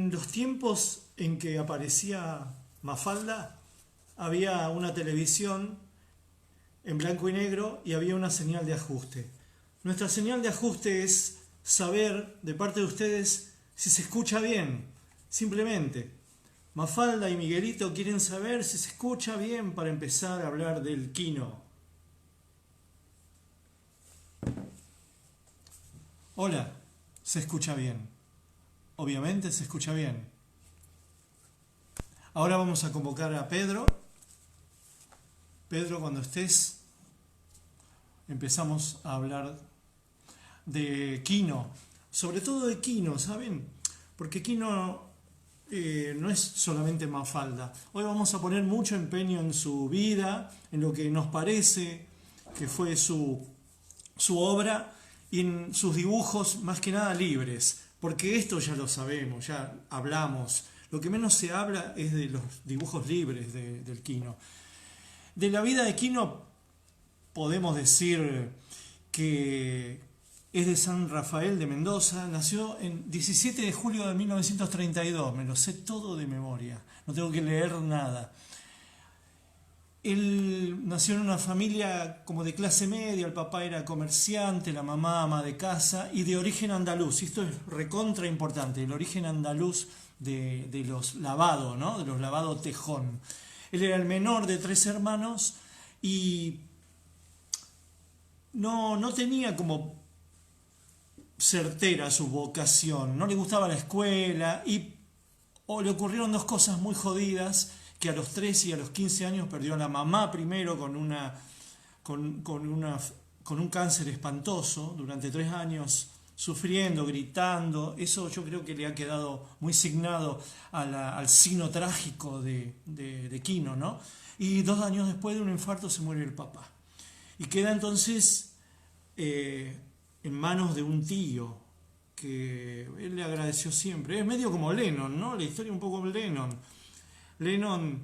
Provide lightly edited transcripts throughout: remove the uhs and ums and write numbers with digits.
En los tiempos en que aparecía Mafalda, había una televisión en blanco y negro y había una señal de ajuste. Nuestra señal de ajuste es saber de parte de ustedes si se escucha bien, simplemente. Mafalda y Miguelito quieren saber si se escucha bien para empezar a hablar del Kino. Hola, se escucha bien. Obviamente se escucha bien. Ahora vamos a convocar a Pedro. Pedro, cuando estés, empezamos a hablar de Kino. Sobre todo de Kino, ¿saben? Porque Kino no es solamente Mafalda. Hoy vamos a poner mucho empeño en su vida, en lo que nos parece que fue su obra y en sus dibujos más que nada libres. Porque esto ya lo sabemos, ya hablamos. Lo que menos se habla es de los dibujos libres del Kino. De la vida de Kino podemos decir que es de San Rafael de Mendoza. Nació en 17 de julio de 1932. Me lo sé todo de memoria. No tengo que leer nada. Él nació en una familia como de clase media, el papá era comerciante, la mamá ama de casa y de origen andaluz. Esto es recontra importante, el origen andaluz de los Lavado, ¿no? De los Lavado Tejón. Él era el menor de 3 hermanos y no tenía como certera su vocación, no le gustaba la escuela o le ocurrieron 2 cosas muy jodidas, que a los 13 y a los 15 años perdió a la mamá primero con un cáncer espantoso, durante 3 años sufriendo, gritando. Eso yo creo que le ha quedado muy signado al signo trágico de Kino, ¿no? Y 2 años después de un infarto se muere el papá. Y queda entonces en manos de un tío que él le agradeció siempre. Es medio como Lennon, ¿no? La historia un poco Lennon. Lennon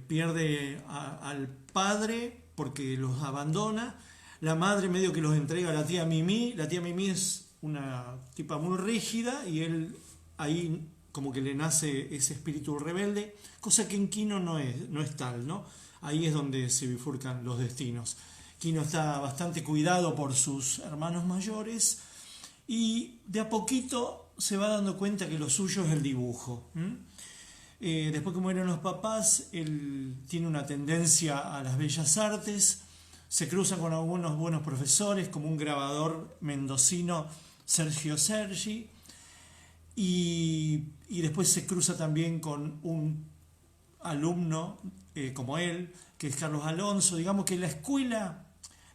pierde al padre porque los abandona. La madre medio que los entrega a la tía Mimi. La tía Mimi es una tipa muy rígida y él ahí como que le nace ese espíritu rebelde, cosa que en Kino no es tal, ¿no? Ahí es donde se bifurcan los destinos. Kino está bastante cuidado por sus hermanos mayores y de a poquito se va dando cuenta que lo suyo es el dibujo. Después que mueren los papás, él tiene una tendencia a las bellas artes, se cruza con algunos buenos profesores, como un grabador mendocino, Sergio Sergi, y después se cruza también con un alumno como él, que es Carlos Alonso. Digamos que la escuela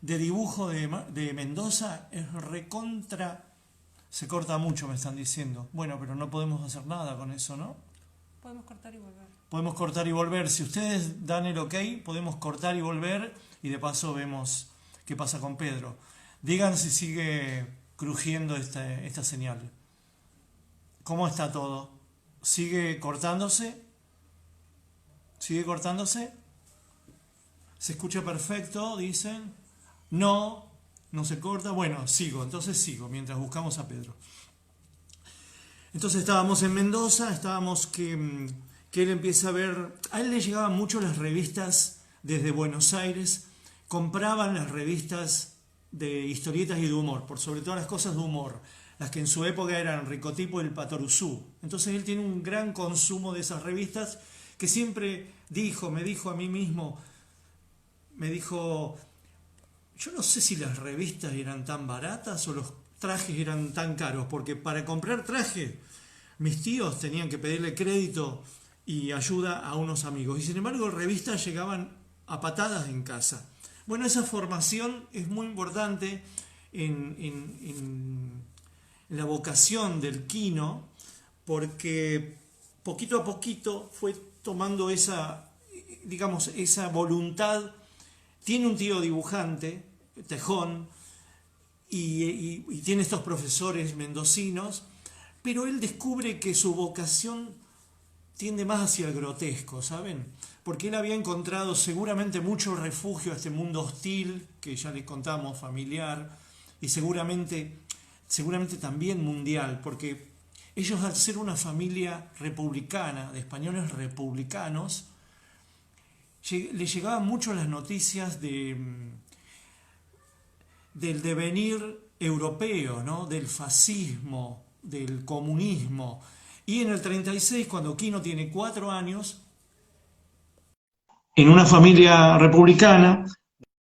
de dibujo de Mendoza es recontra... Se corta mucho, me están diciendo. Bueno, pero no podemos hacer nada con eso, ¿no? Podemos cortar y volver. Podemos cortar y volver. Si ustedes dan el ok, podemos cortar y volver y de paso vemos qué pasa con Pedro. Digan si sigue crujiendo esta señal. ¿Cómo está todo? ¿Sigue cortándose? ¿Sigue cortándose? ¿Se escucha perfecto? Dicen. No se corta. Bueno, entonces sigo mientras buscamos a Pedro. Entonces estábamos en Mendoza, estábamos que él empieza a ver, a él le llegaban mucho las revistas desde Buenos Aires, compraban las revistas de historietas y de humor, por sobre todas las cosas de humor, las que en su época eran Ricotipo y el Patoruzú. Entonces él tiene un gran consumo de esas revistas que siempre me dijo a mí mismo, yo no sé si las revistas eran tan baratas o los trajes eran tan caros, porque para comprar traje mis tíos tenían que pedirle crédito y ayuda a unos amigos, y sin embargo revistas llegaban a patadas en casa. Bueno, esa formación es muy importante en la vocación del Kino, porque poquito a poquito fue tomando esa voluntad. Tiene un tío dibujante, Tejón, y tiene estos profesores mendocinos, pero él descubre que su vocación tiende más hacia el grotesco, ¿saben? Porque él había encontrado seguramente mucho refugio a este mundo hostil, que ya les contamos, familiar, y seguramente también mundial, porque ellos al ser una familia republicana, de españoles republicanos, les llegaban mucho las noticias del devenir europeo, ¿no? Del fascismo, del comunismo. Y en el 36, cuando Quino tiene 4 años, en una familia republicana,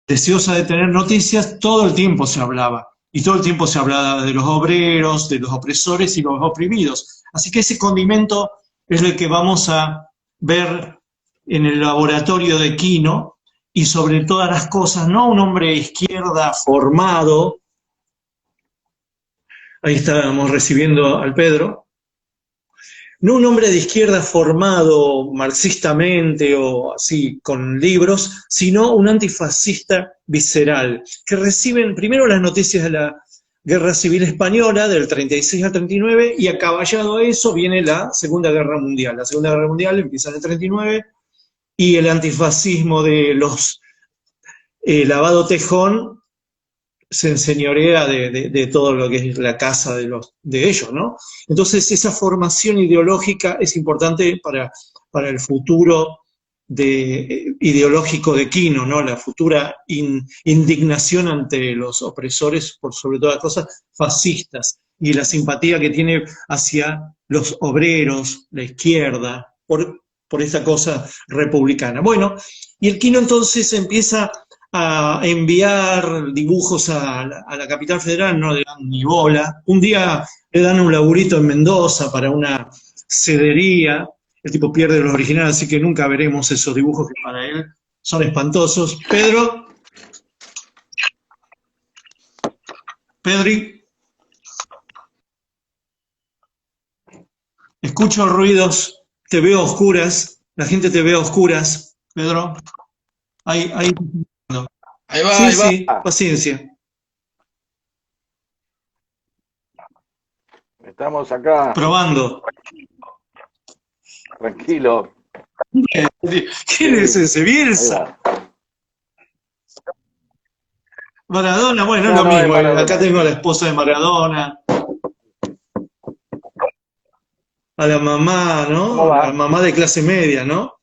deseosa de tener noticias, todo el tiempo se hablaba. Y todo el tiempo se hablaba de los obreros, de los opresores y los oprimidos. Así que ese condimento es el que vamos a ver en el laboratorio de Quino, y sobre todas las cosas, no un hombre de izquierda formado. Ahí estábamos recibiendo al Pedro. No un hombre de izquierda formado marxistamente o así con libros, sino un antifascista visceral, que reciben primero las noticias de la Guerra Civil Española del 36 al 39, y acaballado a eso viene la Segunda Guerra Mundial. La Segunda Guerra Mundial empieza en el 39, y el antifascismo de los Lavado Tejón se enseñorea de todo lo que es la casa de ellos, ¿no? Entonces esa formación ideológica es importante para el futuro ideológico de Quino, ¿no? La futura indignación ante los opresores, por sobre todas las cosas, fascistas, y la simpatía que tiene hacia los obreros, la izquierda, por esta cosa republicana. Bueno, y el Quino entonces empieza a enviar dibujos a la capital federal, no le dan ni bola. Un día le dan un laburito en Mendoza para una cedería, el tipo pierde los originales, así que nunca veremos esos dibujos que para él son espantosos. Pedri, escucho ruidos, te veo a oscuras, la gente te ve a oscuras, Pedro. Ahí. Ahí va, Sí, ahí sí, va. paciencia. Estamos acá, Probando. tranquilo. ¿Quién es ese? Ahí Bielsa. va. Maradona, bueno, No, es lo no, es mismo. Maradona. Acá tengo a la esposa de Maradona, a la mamá, ¿Cómo ¿no? va? La mamá de clase media, ¿no?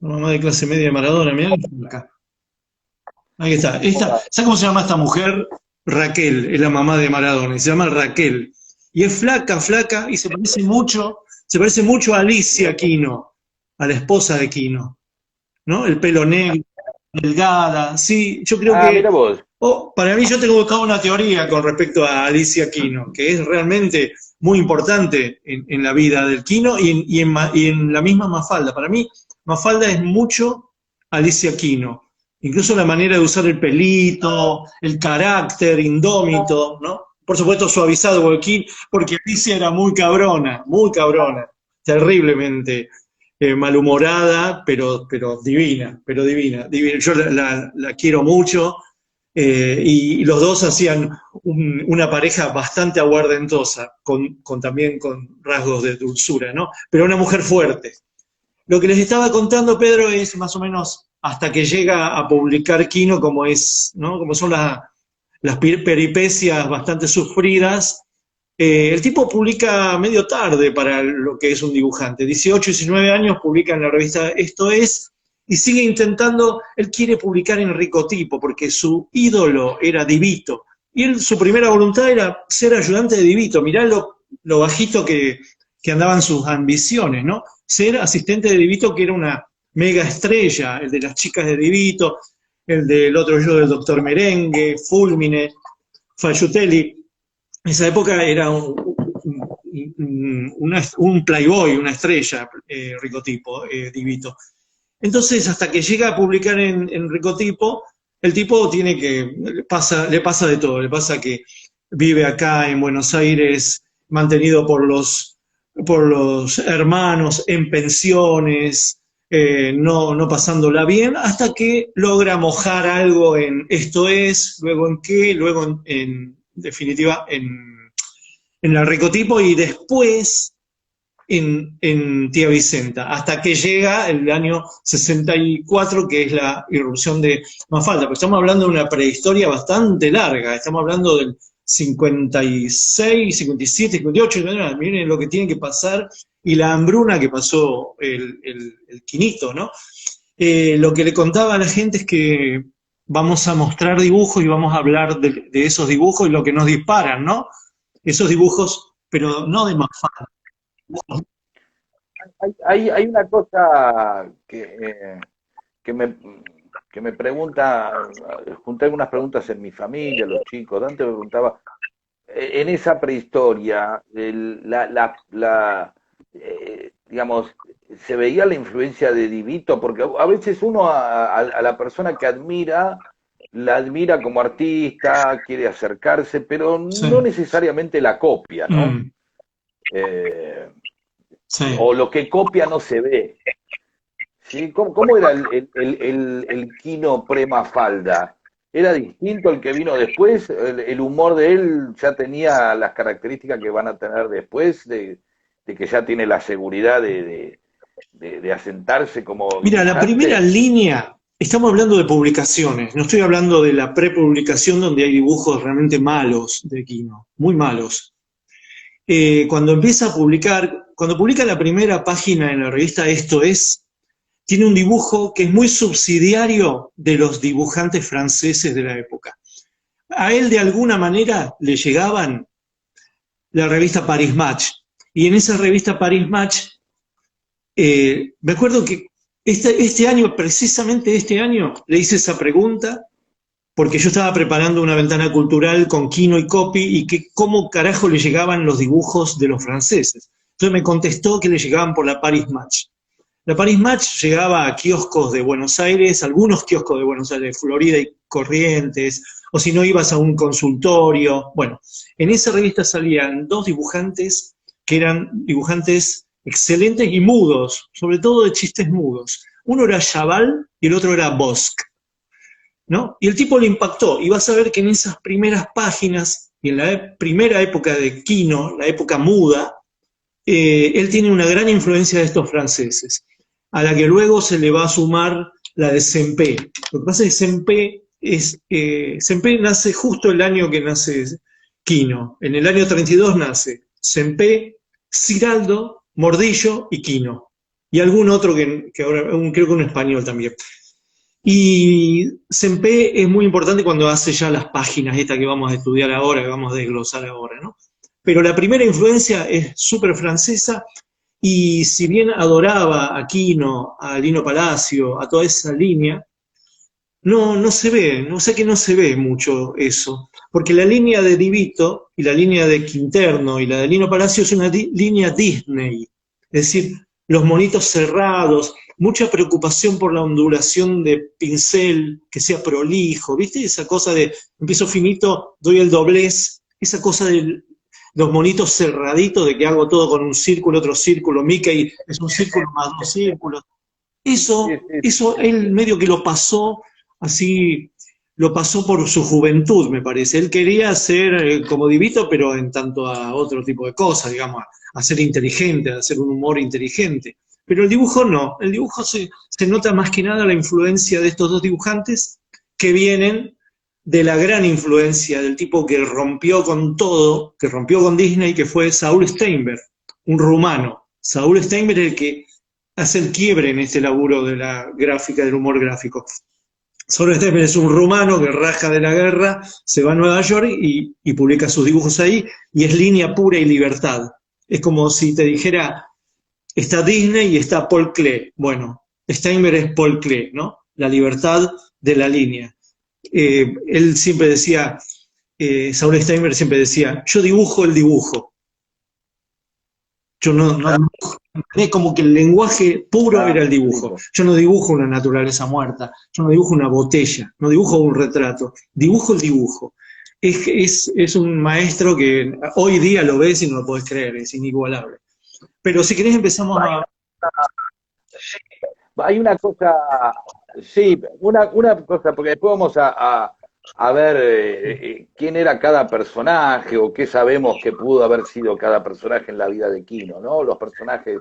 La mamá de clase media de Maradona, mirá acá. Ahí está. ¿Sabes cómo se llama esta mujer? Raquel, es la mamá de Maradona, y se llama Raquel. Y es flaca, y se parece mucho a Alicia Quino, a la esposa de Quino, ¿no? El pelo negro, delgada, sí, yo creo Ah, mira que, vos. para mí yo tengo toda una teoría con respecto a Alicia Quino, que es realmente muy importante en la vida del Quino y en la misma Mafalda. Para mí, Mafalda es mucho Alicia Quino. Incluso la manera de usar el pelito, el carácter indómito, ¿no? Por supuesto suavizado porque Alicia era muy cabrona, terriblemente malhumorada, pero divina. Yo la quiero mucho, y los dos hacían una pareja bastante aguardentosa, también con rasgos de dulzura, ¿no? Pero una mujer fuerte. Lo que les estaba contando, Pedro, es más o menos hasta que llega a publicar Quino, como es, ¿no? Como son las peripecias bastante sufridas. El tipo publica medio tarde para lo que es un dibujante. 18, 19 años publica en la revista Esto Es, y sigue intentando. Él quiere publicar en Ricotipo, porque su ídolo era Di Vito. Y su primera voluntad era ser ayudante de Di Vito. Mirá lo bajito que andaban sus ambiciones, ¿no? Ser asistente de Di Vito, que era una mega estrella, el de las chicas de Di Vito, el del otro yo del Doctor Merengue, Fulmine, Fallutelli. En esa época era un playboy, una estrella, Ricotipo, Di Vito. Entonces, hasta que llega a publicar en Ricotipo, el tipo le pasa de todo. Le pasa que vive acá en Buenos Aires, mantenido por los hermanos en pensiones, no pasándola bien, hasta que logra mojar algo en Esto Es, luego en Qué, luego en definitiva en la Ricotipo, y después en Tía Vicenta, hasta que llega el año 64, que es la irrupción de Mafalda. Pero estamos hablando de una prehistoria bastante larga, estamos hablando 56, 57, 58, miren lo que tienen que pasar, y la hambruna que pasó el Quinito, ¿no? Lo que le contaba a la gente es que vamos a mostrar dibujos y vamos a hablar de esos dibujos y lo que nos disparan, ¿no? Esos dibujos, pero no de Mafalda. Hay una cosa que me, que me pregunta, junté algunas preguntas en mi familia, los chicos. Dante me preguntaba, en esa prehistoria, digamos, se veía la influencia de Divito, porque a veces uno a la persona que admira, la admira como artista, quiere acercarse, pero no Sí. necesariamente la copia, ¿no? Mm, Eh, sí. o lo que copia no se ve. ¿Sí? ¿Cómo era el Kino pre-Mafalda? ¿Era distinto al que vino después? ¿El humor de él ya tenía las características que van a tener después, de que ya tiene la seguridad de asentarse como Mira, la primera dibujante? línea, estamos hablando de publicaciones, no estoy hablando de la prepublicación donde hay dibujos realmente malos de Quino, muy malos. Cuando empieza a publicar, cuando publica la primera página en la revista Esto Es, tiene un dibujo que es muy subsidiario de los dibujantes franceses de la época. A él de alguna manera le llegaban la revista Paris Match, y en esa revista Paris Match, me acuerdo que este año, precisamente este año, le hice esa pregunta porque yo estaba preparando una ventana cultural con Kino y Copy y que cómo carajo le llegaban los dibujos de los franceses. Entonces me contestó que le llegaban por la Paris Match. La Paris Match llegaba a kioscos de Buenos Aires, algunos kioscos de Buenos Aires, Florida y Corrientes, o si no ibas a un consultorio. Bueno, en esa revista salían dos dibujantes que eran dibujantes excelentes y mudos, sobre todo de chistes mudos. Uno era Chaval y el otro era Bosc, ¿no? Y el tipo le impactó, y vas a ver que en esas primeras páginas, y en la primera época de Quino, la época muda, él tiene una gran influencia de estos franceses, a la que luego se le va a sumar la de Sempé. Lo que pasa es que Sempé nace justo el año que nace Quino. En el año 32 nace Sempé, Ciraldo, Mordillo y Quino. Y algún otro que ahora, creo que un español también. Y Sempé es muy importante cuando hace ya las páginas estas que vamos a estudiar ahora, que vamos a desglosar ahora, ¿no? Pero la primera influencia es súper francesa, y si bien adoraba a Quino, a Lino Palacio, a toda esa línea, no se ve, no sé que no se ve mucho eso, porque la línea de Divito y la línea de Quinterno y la de Lino Palacio es una línea Disney, es decir, los monitos cerrados, mucha preocupación por la ondulación de pincel, que sea prolijo, ¿viste? Esa cosa de empiezo finito, doy el doblez, esa cosa de los monitos cerraditos, de que hago todo con un círculo, otro círculo, Mickey es un círculo más dos círculos. Sí, Eso, sí, eso sí, él medio que lo pasó así, lo pasó por su juventud, me parece. Él quería ser como Divito, pero en tanto a otro tipo de cosas, digamos, a ser inteligente, a hacer un humor inteligente. Pero el dibujo no, el dibujo se nota más que nada la influencia de estos dos dibujantes que vienen de la gran influencia del tipo que rompió con todo, que rompió con Disney, que fue Saúl Steinberg, un rumano. Saúl Steinberg es el que hace el quiebre en este laburo de la gráfica, del humor gráfico. Saúl Steinberg es un rumano que raja de la guerra, se va a Nueva York y publica sus dibujos ahí, y es línea pura y libertad. Es como si te dijera, está Disney y está Paul Klee. Bueno, Steinberg es Paul Klee, ¿no? La libertad de la línea. Él siempre decía, Saúl Steinberg siempre decía, yo dibujo el dibujo. Yo no, es como que el lenguaje puro era claro, el dibujo. lindo. Yo no dibujo una naturaleza muerta, yo no dibujo una botella, no dibujo un retrato, dibujo el dibujo. Es un maestro que hoy día lo ves y no lo podés creer, es inigualable. Pero si querés empezamos Hay a... hay una cosa, sí, una cosa, porque después vamos a ver quién era cada personaje o qué sabemos que pudo haber sido cada personaje en la vida de Quino, ¿no? Los personajes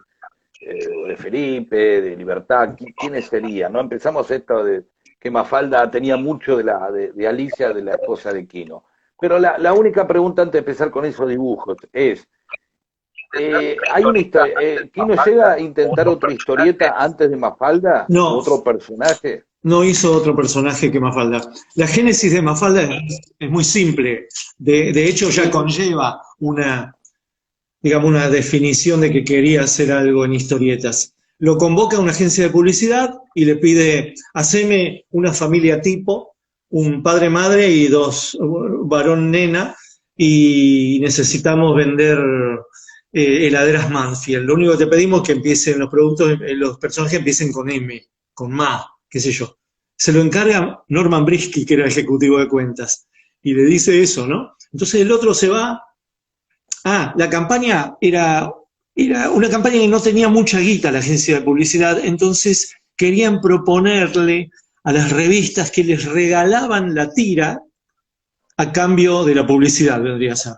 de Felipe, de Libertad, ¿quiénes serían? ¿No? Empezamos esto de que Mafalda tenía mucho de Alicia, de la esposa de Quino. Pero la única pregunta antes de empezar con esos dibujos es, ¿hay una historia, Kino llega a intentar otra historieta antes de Mafalda? No, ¿Otro personaje? no hizo otro personaje que Mafalda. La génesis de Mafalda es muy simple. De hecho, ya conlleva una, digamos, una definición de que quería hacer algo en historietas. Lo convoca a una agencia de publicidad y le pide, haceme una familia tipo, un padre, madre y dos varón, nena, y necesitamos vender heladeras Mansfield. Lo único que te pedimos es que empiecen los productos, los personajes empiecen con M, con Ma, qué sé yo. Se lo encarga Norman Brisky, que era el ejecutivo de cuentas, y le dice eso, ¿no? Entonces el otro se va. La campaña era una campaña que no tenía mucha guita la agencia de publicidad, entonces querían proponerle a las revistas que les regalaban la tira a cambio de la publicidad, vendría a ser.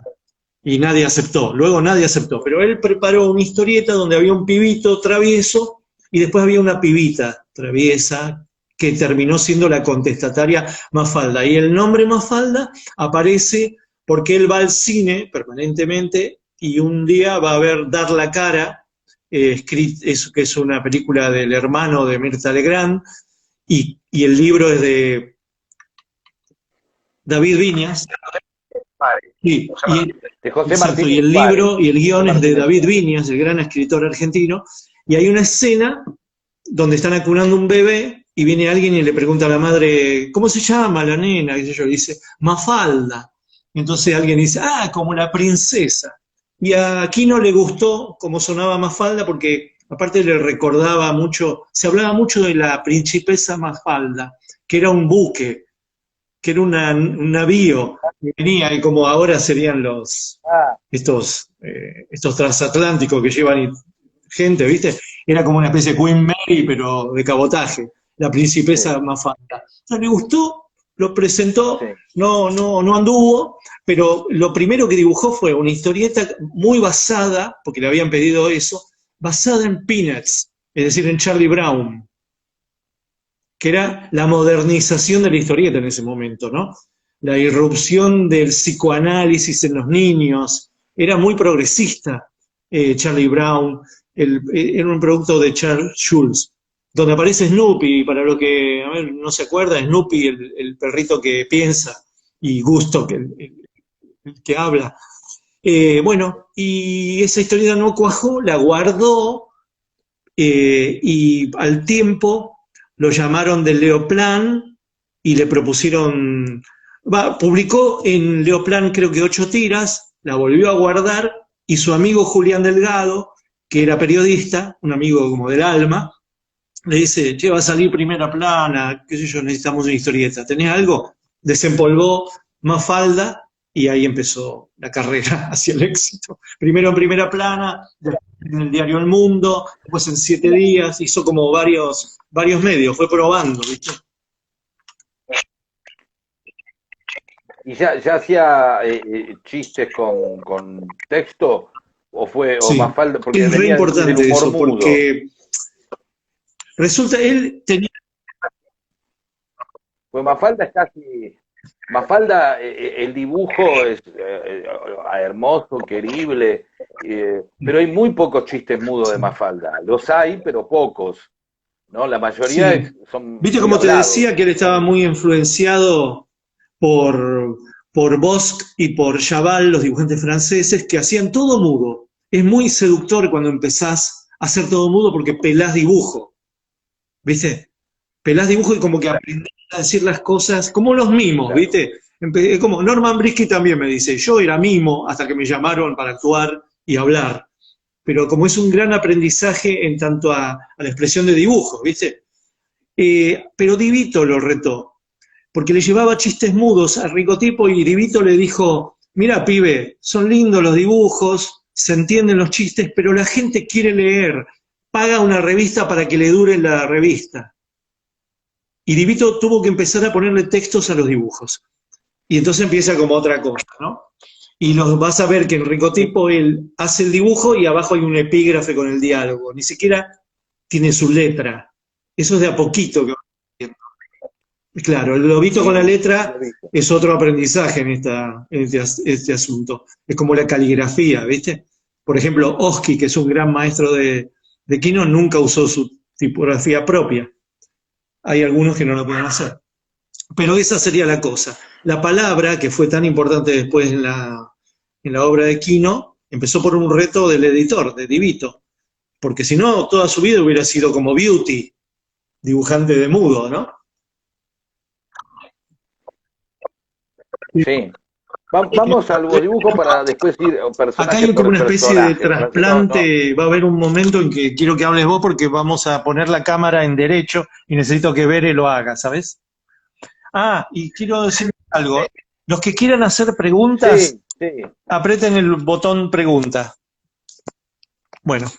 Y nadie aceptó, luego nadie aceptó, pero él preparó una historieta donde había un pibito travieso y después había una pibita traviesa que terminó siendo la contestataria Mafalda. Y el nombre Mafalda aparece porque él va al cine permanentemente y un día va a ver Dar la cara, que es una película del hermano de Mirta Legrand, y el libro es de David Viñas. Sí, De José exacto, Martín y el Suárez. libro y el guión José es de Martín David Suárez. Viñas, el gran escritor argentino, y hay una escena donde están acunando un bebé y viene alguien y le pregunta a la madre, ¿cómo se llama la nena? ¿Qué sé yo? Y dice, Mafalda. Entonces alguien dice, como la princesa. Y a Aquino le gustó cómo sonaba Mafalda porque aparte le recordaba mucho, se hablaba mucho de la principesa Mafalda, que era un buque, que era un navío que venía, y como ahora serían Ah, estos transatlánticos que llevan gente, ¿viste? Era como una especie de Queen Mary, pero de cabotaje, la princesa sí, Mafalda. O sea, le gustó, lo presentó, sí. no anduvo, pero lo primero que dibujó fue una historieta muy basada, porque le habían pedido eso, basada en Peanuts, es decir, en Charlie Brown, que era la modernización de la historieta en ese momento, ¿no? La irrupción del psicoanálisis en los niños, era muy progresista Charlie Brown, era un producto de Charles Schulz, donde aparece Snoopy, para lo que a ver, no se acuerda, Snoopy, el perrito que piensa, y Gusto, el que habla. Bueno, y esa historieta no cuajó, la guardó, y al tiempo lo llamaron de Leoplan y le propusieron, publicó en Leoplan creo que 8 tiras, la volvió a guardar y su amigo Julián Delgado, que era periodista, un amigo como del alma, le dice, che, va a salir Primera Plana, qué sé yo, necesitamos una historieta, ¿tenés algo? Desempolvó Mafalda y ahí empezó la carrera hacia el éxito. Primero en Primera Plana, después en el diario El Mundo, después en 7 días, hizo como varios medios, fue probando, ¿viste? ¿Y ya hacía chistes con texto? ¿O Sí, Mafalda? Porque es re venía del importante humor eso, mudo. porque resulta, él tenía, Pues Mafalda es casi. Mafalda, el dibujo es hermoso, querible, pero hay muy pocos chistes mudos de Mafalda. Los hay, pero pocos, ¿no? La mayoría sí. son Viste muy como te hablados. decía que él estaba muy influenciado por, por Bosc y por Chaval, los dibujantes franceses, que hacían todo mudo. Es muy seductor cuando empezás a hacer todo mudo porque pelás dibujo, ¿viste? Pelás dibujo y como que aprendés a decir las cosas, como los mimos, Claro. ¿viste? Es como Norman Brisky también me dice, yo era mimo hasta que me llamaron para actuar y hablar, pero como es un gran aprendizaje en tanto a la expresión de dibujo, ¿viste? Pero Divito lo retó, porque le llevaba chistes mudos a Ricotipo y Divito le dijo, mira pibe, son lindos los dibujos, se entienden los chistes, pero la gente quiere leer, paga una revista para que le dure la revista. Y Divito tuvo que empezar a ponerle textos a los dibujos. Y entonces empieza como otra cosa, ¿no? Y los vas a ver que en Ricotipo él hace el dibujo y abajo hay un epígrafe con el diálogo, ni siquiera tiene su letra. Eso es de a poquito que va haciendo. Claro, el lobito con la letra Lo viste. es otro aprendizaje este asunto. Es como la caligrafía, ¿viste? Por ejemplo, Oski, que es un gran maestro de Kino, nunca usó su tipografía propia. Hay algunos que no lo pueden hacer. Pero esa sería la cosa. La palabra, que fue tan importante después en la obra de Kino, empezó por un reto del editor, de Divito. Porque si no, toda su vida hubiera sido como Beauty, dibujante de mudo, ¿no? Sí. Vamos al dibujo para después ir Acá personaje hay como por una especie de personaje. Para, no, no. trasplante, va a haber un momento en que quiero que hables vos porque vamos a poner la cámara en derecho y necesito que Bere lo haga, ¿sabes? Ah, y quiero decir algo. Los que quieran hacer preguntas, Sí, sí. aprieten el botón pregunta. Bueno,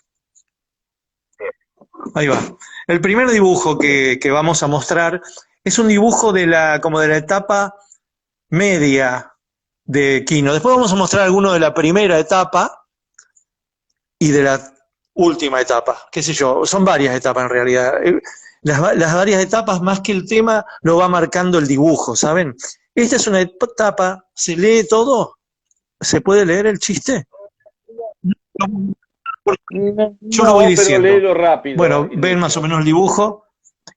ahí va. El primer dibujo que vamos a mostrar es un dibujo como de la etapa media de Kino. Después vamos a mostrar alguno de la primera etapa y de la última etapa, qué sé yo, son varias etapas en realidad. Las varias etapas, más que el tema, lo va marcando el dibujo, ¿saben? Esta es una etapa, ¿se lee todo? ¿Se puede leer el chiste? Yo lo voy No, pero diciendo. léelo rápido, Bueno, ven más o Ignacio. menos el dibujo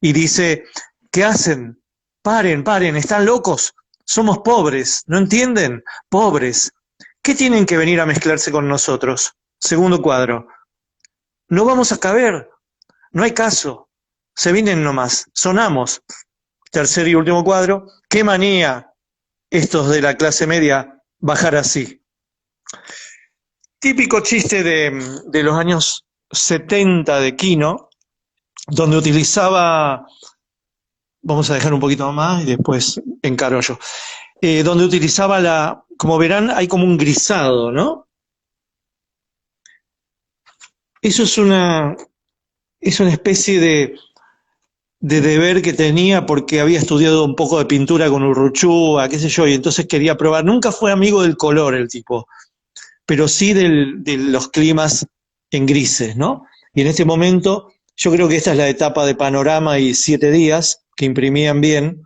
y dice, ¿qué hacen? Paren, paren, ¿están locos? Somos pobres, ¿no entienden? Pobres. ¿Qué tienen que venir a mezclarse con nosotros? Segundo cuadro. No vamos a caber, no hay caso. Se vienen nomás, sonamos. Tercer y último cuadro. Qué manía estos de la clase media bajar así. Típico chiste de los años 70 de Kino, donde utilizaba, vamos a dejar un poquito más y después encaro yo, donde utilizaba como verán, hay como un grisado, ¿no? Eso es una especie de deber que tenía porque había estudiado un poco de pintura con Urruchúa, qué sé yo, y entonces quería probar. Nunca fue amigo del color el tipo, pero sí de los climas en grises, ¿no? Y en este momento, yo creo que esta es la etapa de Panorama y 7 días, que imprimían bien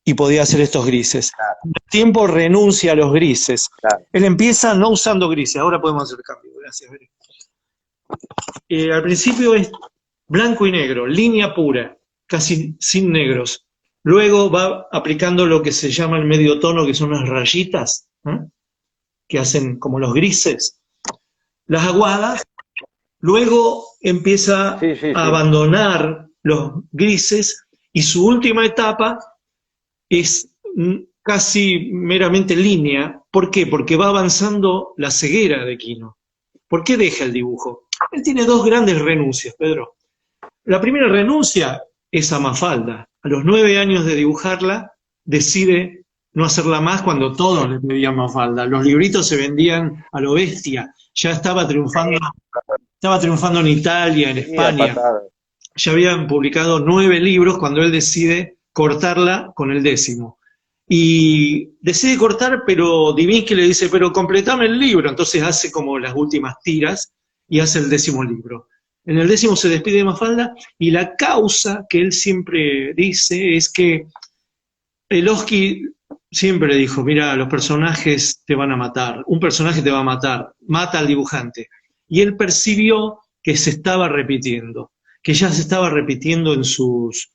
y podía hacer estos grises. Con el tiempo renuncia a los grises. Claro. Él empieza no usando grises, ahora podemos hacer cambio, gracias. Al principio es blanco y negro, línea pura, casi sin negros. Luego va aplicando lo que se llama el medio tono, que son las rayitas, ¿eh? Que hacen como los grises, las aguadas. Luego empieza Sí, sí, a sí. abandonar los grises y su última etapa es casi meramente línea. ¿Por qué? Porque va avanzando la ceguera de Kino. ¿Por qué deja el dibujo? Él tiene dos grandes renuncias, Pedro. La primera renuncia es a Mafalda. A los 9 años de dibujarla, decide no hacerla más cuando todos le pedían Mafalda. Los libritos se vendían a lo bestia. Ya estaba triunfando en Italia, en Sí, a España. patadas. Ya habían publicado 9 libros cuando él decide cortarla con el 10º. Y decide cortar, pero Divinsky le dice, pero completame el libro. Entonces hace como las últimas tiras y hace el 10º libro. En el 10º se despide de Mafalda y la causa que él siempre dice es que Eloski siempre dijo, mira, los personajes te van a matar, un personaje te va a matar, mata al dibujante. Y él percibió que se estaba repitiendo, que ya se estaba repitiendo en sus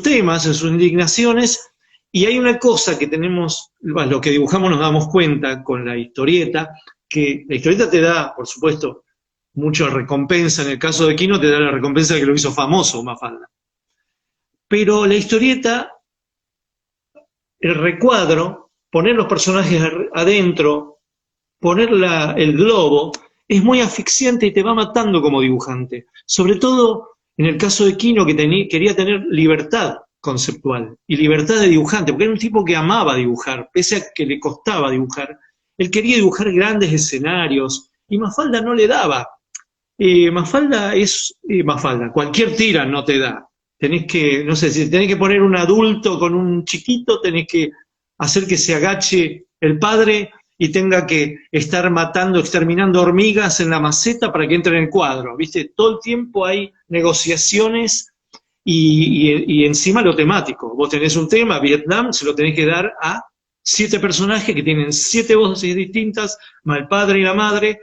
temas, en sus indignaciones, y hay una cosa que tenemos, lo que dibujamos nos damos cuenta con la historieta, que la historieta te da, por supuesto, mucha recompensa, en el caso de Kino te da la recompensa de que lo hizo famoso Mafalda. Pero la historieta, el recuadro, poner los personajes adentro, poner el globo, es muy asfixiante y te va matando como dibujante. Sobre todo en el caso de Kino, que quería tener libertad conceptual y libertad de dibujante, porque era un tipo que amaba dibujar, pese a que le costaba dibujar. Él quería dibujar grandes escenarios y Mafalda no le daba. Mafalda es Mafalda, cualquier tira no te da. Tenés que, no sé, si tenés que poner un adulto con un chiquito, tenés que hacer que se agache el padre y tenga que estar matando, exterminando hormigas en la maceta para que entre en el cuadro, ¿viste? Todo el tiempo hay negociaciones y encima lo temático. Vos tenés un tema, Vietnam, se lo tenés que dar a 7 personajes que tienen 7 voces distintas, más el padre y la madre,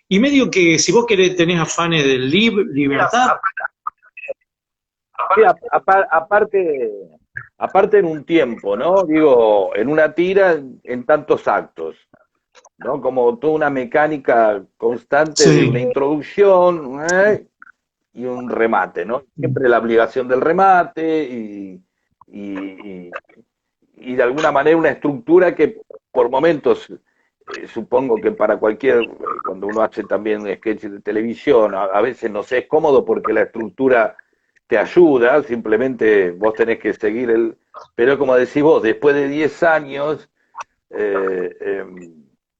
y medio que si vos querés tenés afanes de libertad. Sí, aparte en un tiempo, ¿no? Digo, en una tira, en tantos actos, ¿no? Como toda una mecánica constante de una Sí. introducción, y un remate, ¿no? Siempre la obligación del remate y, y de alguna manera una estructura que por momentos, supongo que para cualquier, cuando uno hace también sketches de televisión, a veces no sé, es cómodo porque la estructura te ayuda, simplemente vos tenés que seguir pero como decís vos, después de 10 años, eh, eh,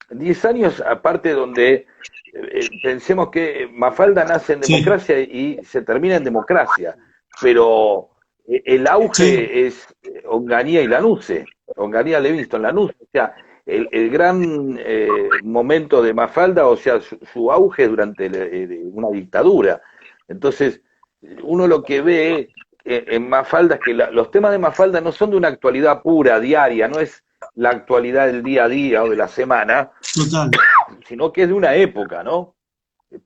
10 años aparte donde pensemos que Mafalda nace en Sí, democracia y se termina en democracia, pero el sí, auge es Onganía y Lanuse, Onganía Livingston Lanuse, o sea, el gran momento de Mafalda, o sea, su auge durante una dictadura. Entonces, uno lo que ve en Mafalda es que los temas de Mafalda no son de una actualidad pura, diaria, no es la actualidad del día a día o de la semana, total. sino que es de una época, ¿no?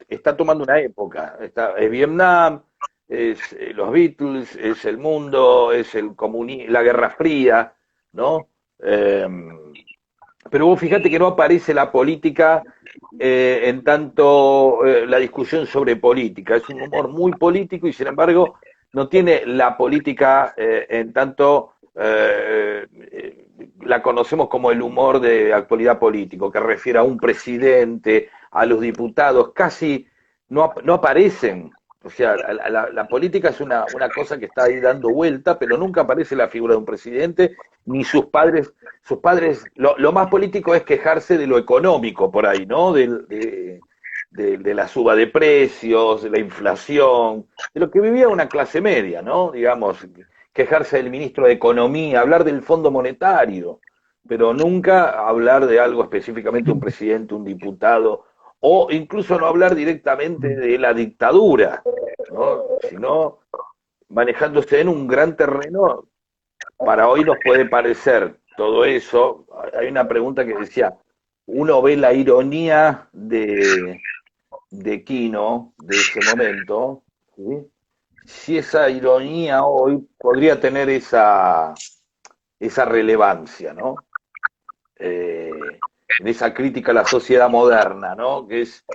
Está tomando una época. Es Vietnam, es los Beatles, es el mundo, es la Guerra Fría, ¿no? Eh, pero vos fíjate que no aparece la política en tanto la discusión sobre política. Es un humor muy político y sin embargo no tiene la política en tanto la conocemos como el humor de actualidad político, que refiere a un presidente, a los diputados, casi no aparecen. O sea, la política es una cosa que está ahí dando vuelta, pero nunca aparece la figura de un presidente, ni sus padres, lo más político es quejarse de lo económico por ahí, ¿no? De la suba de precios, de la inflación, de lo que vivía una clase media, ¿no? Digamos, quejarse del ministro de Economía, hablar del Fondo Monetario, pero nunca hablar de algo específicamente un presidente, un diputado, o incluso no hablar directamente de la dictadura, ¿no? Sino manejándose en un gran terreno. Para hoy nos puede parecer todo eso. Hay una pregunta que decía, uno ve la ironía de Quino, de ese momento, ¿sí? Si esa ironía hoy podría tener esa relevancia, ¿no? En esa crítica a la sociedad moderna, ¿no? Que es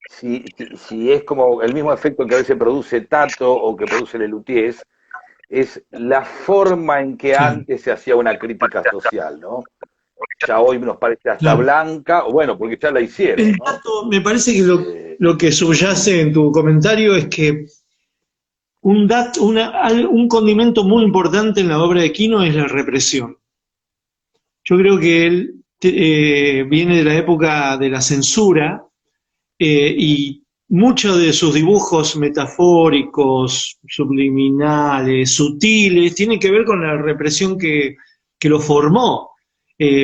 si es como el mismo efecto que a veces produce Tato o que produce Lelutier, es la forma en que Sí, antes se hacía una crítica social, ¿no? Ya hoy nos parece hasta claro. blanca, o bueno, porque ya la hicieron, El ¿no? dato, me parece que Eh, lo que subyace en tu comentario es que un condimento muy importante en la obra de Quino es la represión. Yo creo que él viene de la época de la censura y muchos de sus dibujos metafóricos, subliminales, sutiles, tienen que ver con la represión que lo formó.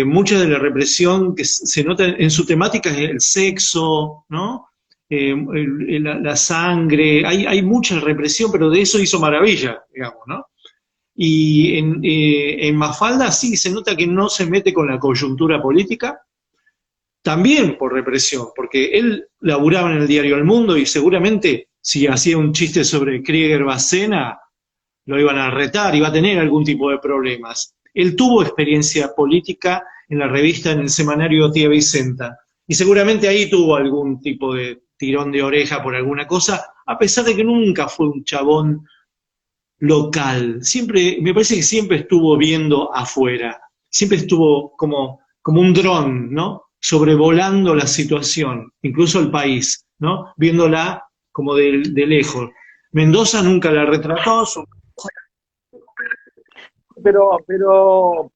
Mucha de la represión que se nota en su temática es el sexo, ¿no? La sangre, hay mucha represión, pero de eso hizo maravilla, digamos, ¿no? Y en Mafalda sí se nota que no se mete con la coyuntura política, también por represión, porque él laburaba en el diario El Mundo y seguramente si hacía un chiste sobre Krieger Bacena, lo iban a retar, iba a tener algún tipo de problemas. Él tuvo experiencia política en la revista, en el semanario Tía Vicenta, y seguramente ahí tuvo algún tipo de tirón de oreja por alguna cosa, a pesar de que nunca fue un chabón local. Siempre, me parece que siempre estuvo viendo afuera, siempre estuvo como un dron, ¿no? Sobrevolando la situación, incluso el país, ¿no? Viéndola como de lejos. Mendoza nunca la retrató.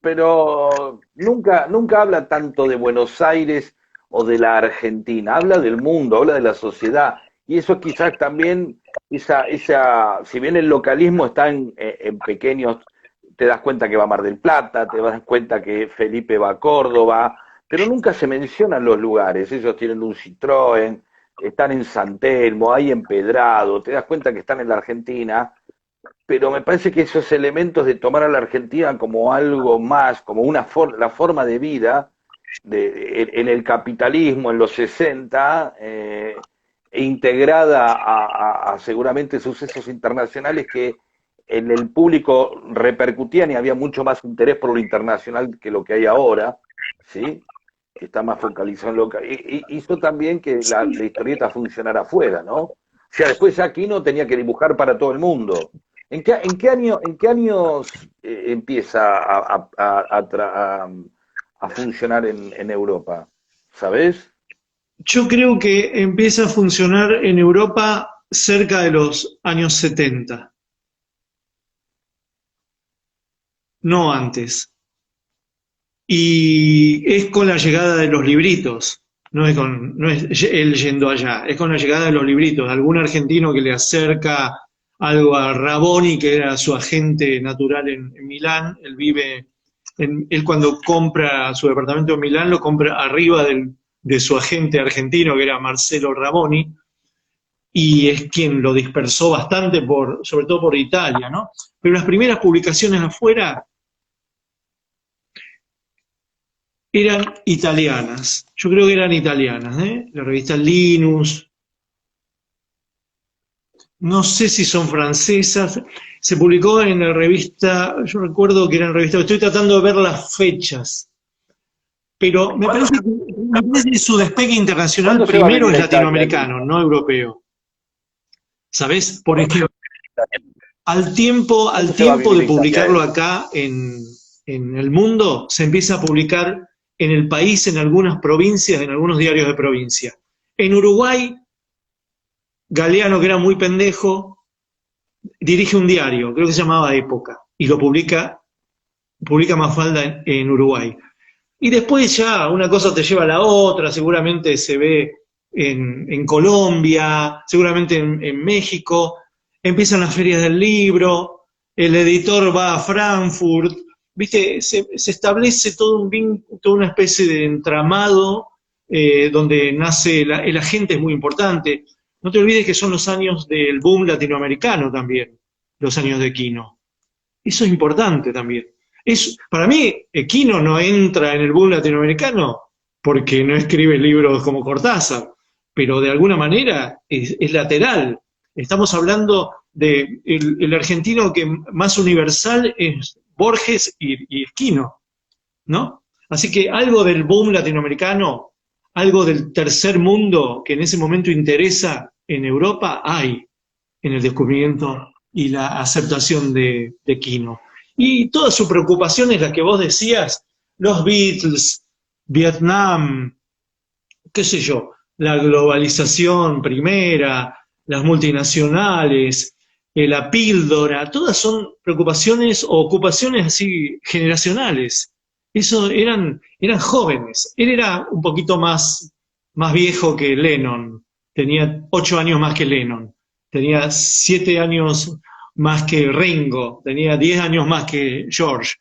pero nunca habla tanto de Buenos Aires o de la Argentina, habla del mundo, habla de la sociedad, y eso quizás también, si bien el localismo está en pequeños, te das cuenta que va a Mar del Plata, te das cuenta que Felipe va a Córdoba, pero nunca se mencionan los lugares, ellos tienen un Citroën, están en San Telmo, hay Empedrado, te das cuenta que están en la Argentina, pero me parece que esos elementos de tomar a la Argentina como algo más, como la forma de vida en el capitalismo en los 60, e integrada a seguramente sucesos internacionales que en el público repercutían y había mucho más interés por lo internacional que lo que hay ahora, ¿sí? Que está más focalizado en lo que... hizo también que la historieta funcionara afuera, ¿no? O sea, después ya Aquino tenía que dibujar para todo el mundo. ¿En qué años empieza a funcionar en Europa? ¿Sabés? Yo creo que empieza a funcionar en Europa cerca de los años 70, no antes. Y es con la llegada de los libritos, no es él yendo allá, es con la llegada de los libritos, algún argentino que le acerca algo a Raboni, que era su agente natural en Milán. Él vive, él cuando compra su departamento en Milán lo compra arriba de su agente argentino, que era Marcelo Raboni, y es quien lo dispersó bastante, sobre todo por Italia, ¿no? Pero las primeras publicaciones afuera eran italianas, yo creo que eran italianas, ¿eh? La revista Linus, no sé si son francesas, se publicó en la revista, yo recuerdo que era en revista, estoy tratando de ver las fechas, pero me parece que su despegue internacional ¿Cuándo se va a primero venir es a Italia? latinoamericano, no europeo. ¿Sabés? Por ejemplo, al tiempo de publicarlo acá en el mundo, se empieza a publicar en el país, en algunas provincias, en algunos diarios de provincia. En Uruguay, Galeano, que era muy pendejo, dirige un diario, creo que se llamaba Época, y lo publica Mafalda en Uruguay. Y después ya una cosa te lleva a la otra, seguramente se ve en Colombia, seguramente en México, empiezan las ferias del libro, el editor va a Frankfurt, ¿viste? Se establece toda una especie de entramado donde nace el agente, es muy importante. No te olvides que son los años del boom latinoamericano también, los años de Quino. Eso es importante también. Para mí, Quino no entra en el boom latinoamericano porque no escribe libros como Cortázar, pero de alguna manera es lateral. Estamos hablando de el argentino que más universal es Borges y Quino, ¿no? Así que algo del boom latinoamericano, algo del tercer mundo que en ese momento interesa en Europa, hay en el descubrimiento y la aceptación de Quino. Y toda su preocupación es la que vos decías, los Beatles, Vietnam, qué sé yo, la globalización primera, las multinacionales, la píldora, todas son preocupaciones o ocupaciones así generacionales. Eso eran jóvenes. Él era un poquito más viejo que Lennon, tenía 8 años más que Lennon, tenía 7 años más que Ringo, tenía 10 años más que George.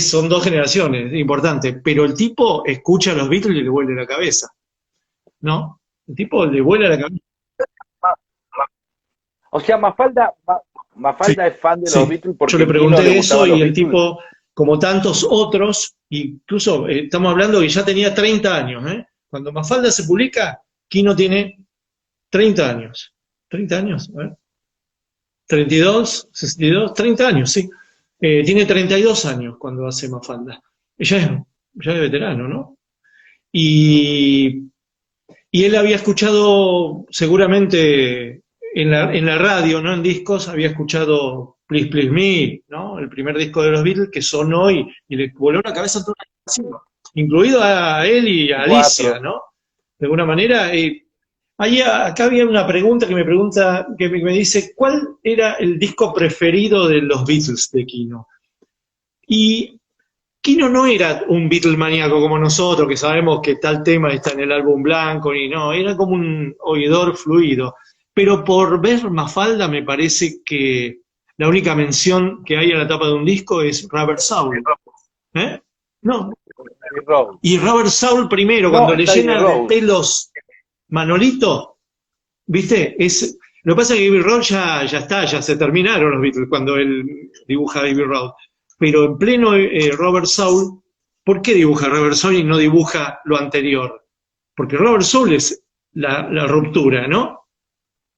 Son 2 generaciones, importantes, pero el tipo escucha a los Beatles y le vuelve la cabeza, ¿no? El tipo le vuela la cabeza. O sea, Mafalda es fan de los Beatles porque yo le Quino pregunté le eso gustaban los y el Beatles. tipo, como tantos otros, incluso estamos hablando que ya tenía 30 años, ¿eh? Cuando Mafalda se publica, Quino tiene 30 años. ¿30 años? A ver. 32, 62, 30 años, sí. Tiene 32 años cuando hace Mafalda. Ya es veterano, ¿no? Y él había escuchado, seguramente en la radio, no en discos, había escuchado Please Please Me, ¿no? El primer disco de los Beatles que sonó y le voló la cabeza a toda la canción, incluido a él y a Alicia, ¿no? De alguna manera, acá había una pregunta que me dice, ¿cuál era el disco preferido de los Beatles de Quino? Y Quino no era un Beatle maníaco como nosotros, que sabemos que tal tema está en el álbum blanco, y no, era como un oidor fluido. Pero por ver Mafalda me parece que la única mención que hay en la tapa de un disco es Rubber Soul. ¿Eh? No. Y Robert Soul primero, cuando le llena de pelos Manolito, ¿viste? Lo que pasa es que Abbey Road ya está, ya se terminaron los Beatles cuando él dibuja Abbey Road. Pero en pleno Robert Soule, ¿por qué dibuja Robert Soule y no dibuja lo anterior? Porque Robert Soule es la ruptura, ¿no?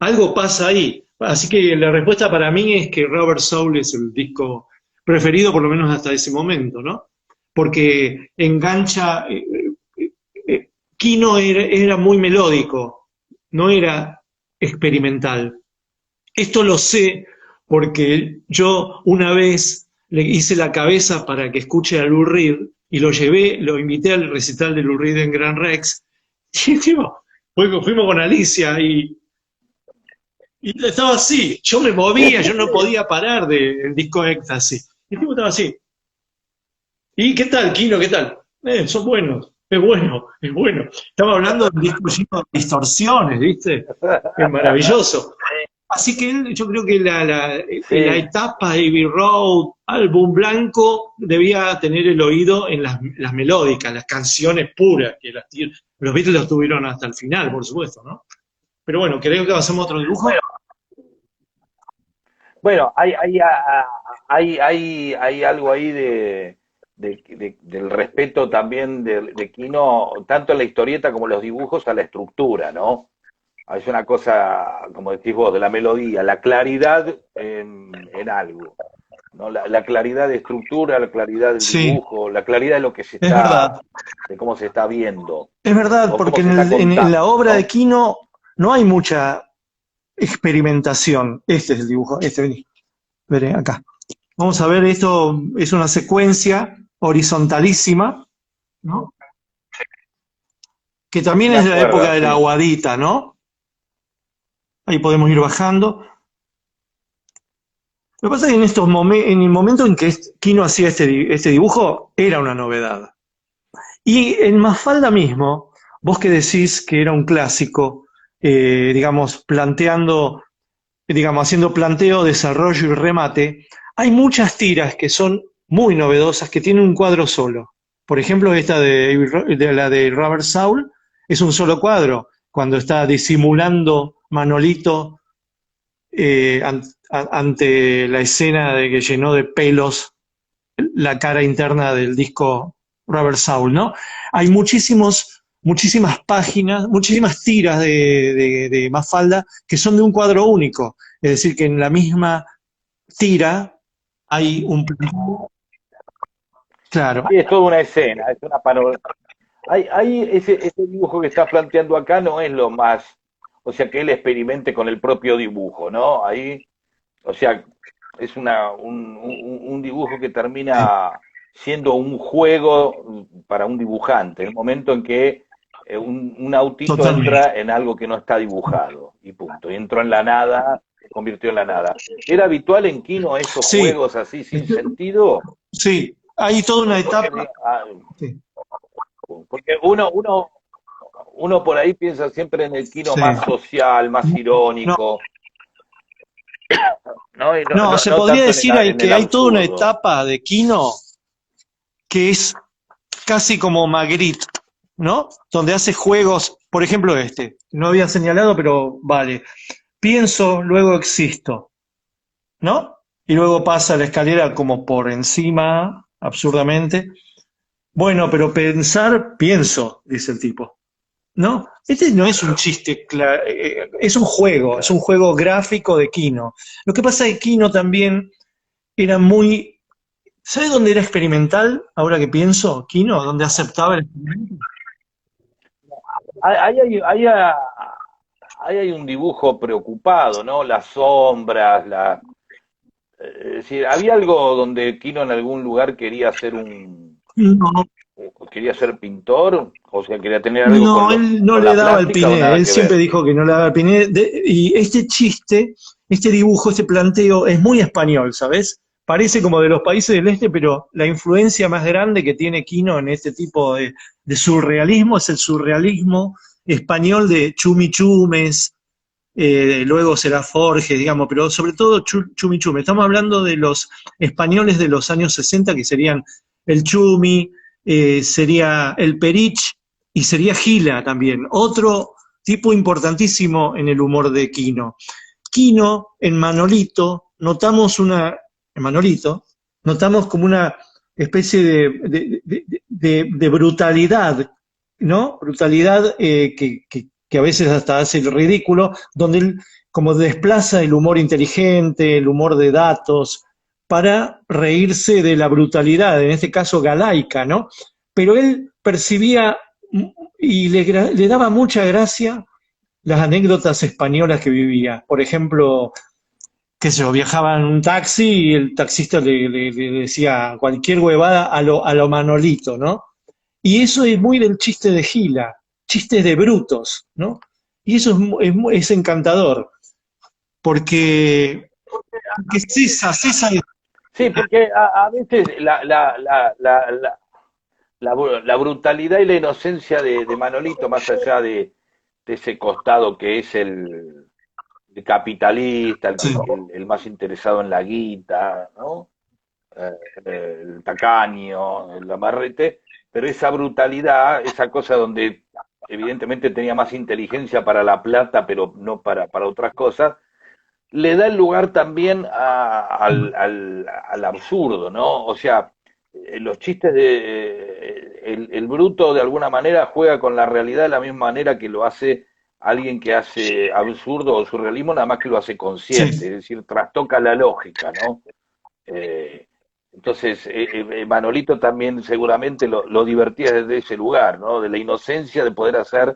Algo pasa ahí. Así que la respuesta para mí es que Robert Soule es el disco preferido, por lo menos hasta ese momento, ¿no? Porque engancha. Kino era muy melódico, no era experimental. Esto lo sé porque yo una vez le hice la cabeza para que escuche a Lou Reed y lo llevé, lo invité al recital de Lou Reed en Gran Rex. Y tipo, fuimos con Alicia y estaba así. Yo me movía, yo no podía parar del disco Ecstasy. Y el tipo estaba así. ¿Y qué tal, Kino? ¿Qué tal? Son buenos, es bueno, es bueno. Estaba hablando de un disco lleno de distorsiones, ¿viste? Es maravilloso. Así que yo creo que la Sí, etapa de Abbey Road, álbum blanco, debía tener el oído en las melódicas, las canciones puras, que los Beatles los tuvieron hasta el final, por supuesto, ¿no? Pero bueno, creo que hacemos otro dibujo. bueno, hay algo ahí del respeto también de Quino, tanto en la historieta como en los dibujos, a la estructura, ¿no? Es una cosa, como decís vos, de la melodía, la claridad en algo, ¿no? La claridad de estructura, la claridad del Sí, dibujo, la claridad de lo que se es verdad. de cómo se está viendo, Es verdad, o cómo porque se está en la contando, obra de ¿no? Kino no hay mucha experimentación. Este es el dibujo, vení, veré acá. Vamos a ver, esto es una secuencia horizontalísima, ¿no? Que también De es de la época acuerdo, de la sí. aguadita, ¿no? Ahí podemos ir bajando. Lo que pasa es que en el momento en que Kino hacía este dibujo, era una novedad. Y en Mafalda mismo, vos que decís que era un clásico, digamos, haciendo planteo, desarrollo y remate, hay muchas tiras que son muy novedosas, que tienen un cuadro solo. Por ejemplo, esta de la de Robert Saul es un solo cuadro, cuando está disimulando Manolito ante la escena de que llenó de pelos la cara interna del disco Robert Saul, ¿no? Hay muchísimas páginas, muchísimas tiras de Mafalda que son de un cuadro único. Es decir, que en la misma tira hay un... Claro, Sí, es toda una escena, es una panorámica. Ese dibujo que estás planteando acá no es lo más, o sea, que él experimente con el propio dibujo, ¿no? Ahí, o sea, es un dibujo que termina siendo un juego para un dibujante, el momento en que un autito totalmente. entra en algo que no está dibujado, y punto, y entró en la nada, se convirtió en la nada. ¿Era habitual en Kino esos Sí, juegos así sin sentido? sí, hay toda una Porque, etapa. Sí, porque uno por ahí piensa siempre en el Kino sí. más social, más No, irónico, ¿no? Y no, se no podría tanto decir en el que hay toda una absurdo. etapa de Kino que es casi como Magritte, ¿no? Donde hace juegos, por ejemplo no había señalado, pero vale. Pienso, luego existo, ¿no? Y luego pasa la escalera como por encima, absurdamente. Bueno, pero pensar, pienso, dice el tipo, ¿no? Este no es un chiste, es un Claro. juego gráfico de Kino. Lo que pasa es que Kino también era muy... ¿Sabe dónde era experimental? Ahora que pienso, Kino, ¿dónde aceptaba el experimento? Ahí ahí hay un dibujo preocupado, ¿no? Las sombras, es decir, había algo donde Kino en algún lugar quería ser No, quería ser pintor, o sea, quería tener algo no, él no con le la daba el plástica o piné, nada él que siempre ver. dijo que no le daba el piné. Y este chiste, este dibujo, este planteo es muy español, ¿sabes? Parece como de los países del este, pero la influencia más grande que tiene Quino en este tipo de surrealismo es el surrealismo español de Chumichumes, luego será Forge, digamos, pero sobre todo Chumichume. Estamos hablando de los españoles de los años 60, que serían el Chumi, sería el Perich y sería Gila también, otro tipo importantísimo en el humor de Quino. Quino, en Manolito, notamos como una especie de brutalidad, ¿no? Brutalidad que a veces hasta hace el ridículo, donde él como desplaza el humor inteligente, el humor de datos, para reírse de la brutalidad, en este caso galaica, ¿no? Pero él percibía y le daba mucha gracia las anécdotas españolas que vivía. Por ejemplo, qué sé yo, viajaba en un taxi y el taxista le decía cualquier huevada a lo Manolito, ¿no? Y eso es muy del chiste de Gila, chistes de brutos, ¿no? Y eso es encantador, porque César. Sí, porque a veces la brutalidad y la inocencia de Manolito, más allá de ese costado que es el capitalista, Sí, el más interesado en la guita, ¿no? El tacaño, el amarrete, pero esa brutalidad, esa cosa donde evidentemente tenía más inteligencia para la plata, pero no para otras cosas, le da el lugar también al absurdo, ¿no? O sea, los chistes el bruto de alguna manera juega con la realidad de la misma manera que lo hace alguien que hace absurdo o surrealismo, nada más que lo hace consciente, sí. es decir, trastoca la lógica, ¿no? Eh, entonces, Manolito también seguramente lo divertía desde ese lugar, ¿no? De la inocencia de poder hacer,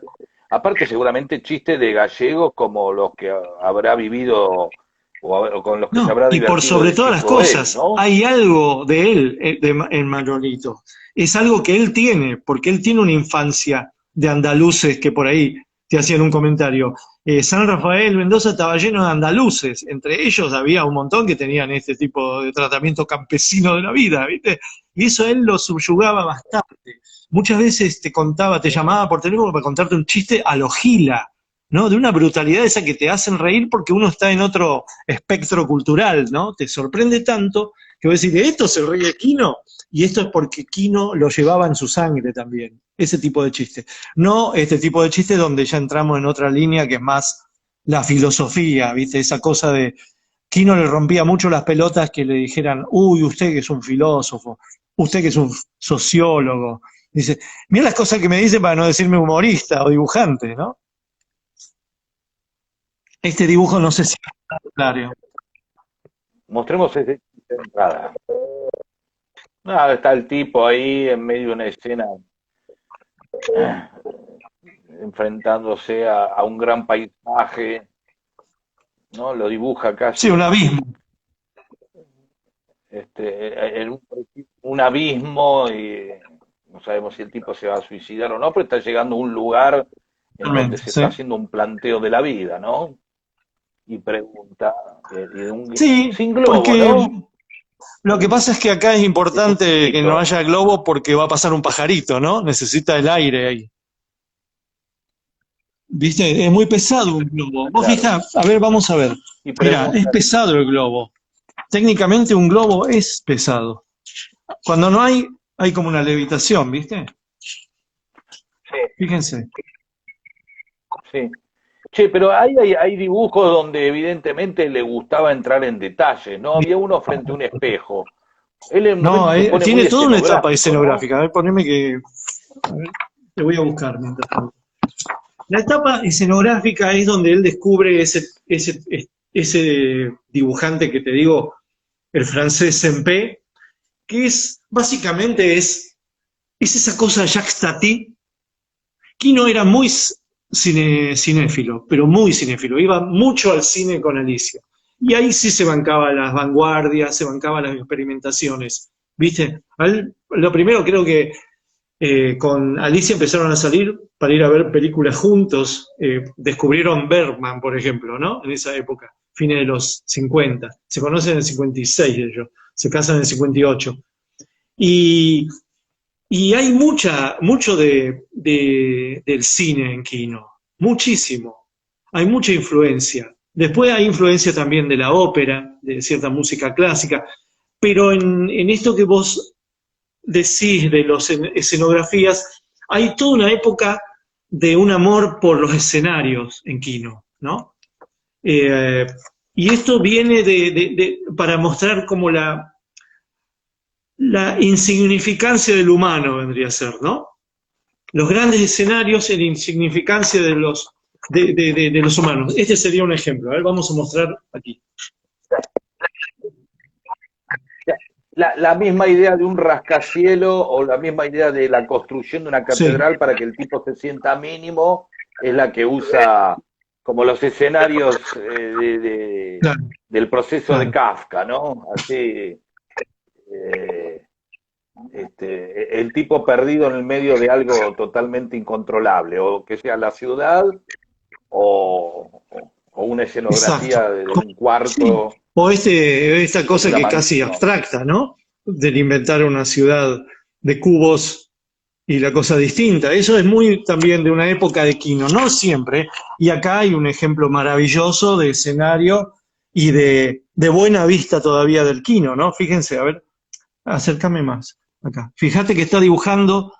aparte seguramente chistes de gallegos como los que habrá vivido o con los que se No, habrá y por divertido sobre de todas las chico él, cosas, ¿no? hay algo de él en Manolito. Es algo que él tiene, porque él tiene una infancia de andaluces que por ahí te hacían un comentario. San Rafael, Mendoza estaba lleno de andaluces, entre ellos había un montón que tenían este tipo de tratamiento campesino de la vida, ¿viste? Y eso él lo subyugaba bastante. Muchas veces te llamaba por teléfono para contarte un chiste a lo Gila, ¿no? De una brutalidad esa que te hacen reír porque uno está en otro espectro cultural, ¿no? Te sorprende tanto que vos decís, ¿de esto se ríe Quino? Y esto es porque Quino lo llevaba en su sangre también, ese tipo de chiste. No este tipo de chiste donde ya entramos en otra línea que es más la filosofía, ¿viste? Esa cosa de Quino le rompía mucho las pelotas que le dijeran, uy, usted que es un filósofo, usted que es un sociólogo. Dice, mira las cosas que me dice para no decirme humorista o dibujante, ¿no? Este dibujo no sé si es claro. Mostremos ese chiste de entrada. Ah, está el tipo ahí en medio de una escena enfrentándose a un gran paisaje, ¿no? Lo dibuja Sí, casi un abismo. en un abismo y no sabemos si el tipo se va a suicidar o no, pero está llegando a un lugar en donde Realmente, se sí. está haciendo un planteo de la vida, ¿no? Y pregunta, Sí, sin globo, porque ¿no? lo que pasa es que acá es Es importante que no justito. haya globo porque va a pasar un pajarito, ¿no? Necesita el aire ahí. ¿Viste? Es muy pesado un globo. Vos Claro. fijá, a ver, vamos a ver. Y Mira, es pregunta, pesado el globo. Técnicamente un globo es pesado. Cuando no hay, hay como una levitación, ¿viste? sí, Fíjense. sí. Che, pero hay dibujos donde evidentemente le gustaba entrar en detalle, ¿no? Había uno frente a un espejo. Él en un No, momento se pone muy tiene toda una etapa escenográfico, ¿no? escenográfica. A ver, poneme que. A ver, te voy a buscar mientras tanto. La etapa escenográfica es donde él descubre ese dibujante que te digo, el francés Sempé, que es básicamente es esa cosa de Jacques Tati. Kino era muy cinéfilo, pero muy cinéfilo, iba mucho al cine con Alicia. Y ahí sí se bancaba las vanguardias, se bancaba las experimentaciones. ¿Viste? Lo primero creo que con Alicia empezaron a salir para ir a ver películas juntos. Descubrieron Bergman, por ejemplo, ¿no? En esa época, fines de los 50. Se conocen en el 56 ellos, se casan en el 58. Y, y hay mucho del cine en Kino, muchísimo. Hay mucha influencia. Después hay influencia también de la ópera, de cierta música clásica, pero en esto que vos decís de las escenografías, hay toda una época de un amor por los escenarios en Kino, ¿no? Eh, y esto viene para mostrar como la insignificancia del humano, vendría a ser, ¿no? Los grandes escenarios en la insignificancia de los humanos. Este sería un ejemplo. A ver, vamos a mostrar aquí. La misma idea de un rascacielos o la misma idea de la construcción de una Sí, catedral para que el tipo se sienta mínimo es la que usa como los escenarios claro, del proceso de claro. Kafka, ¿no? Así, eh, el tipo perdido en el medio de algo totalmente incontrolable, o que sea la ciudad o una Exacto. escenografía de un Sí. cuarto O esta en cosa una que es casi mansión. abstracta, ¿no? Del inventar una ciudad de cubos y la cosa distinta. Eso es muy también de una época de Quino, no siempre. Y acá hay un ejemplo maravilloso de escenario y de buena vista todavía del Quino, ¿no? Fíjense, a ver, acércame más acá. Fíjate que está dibujando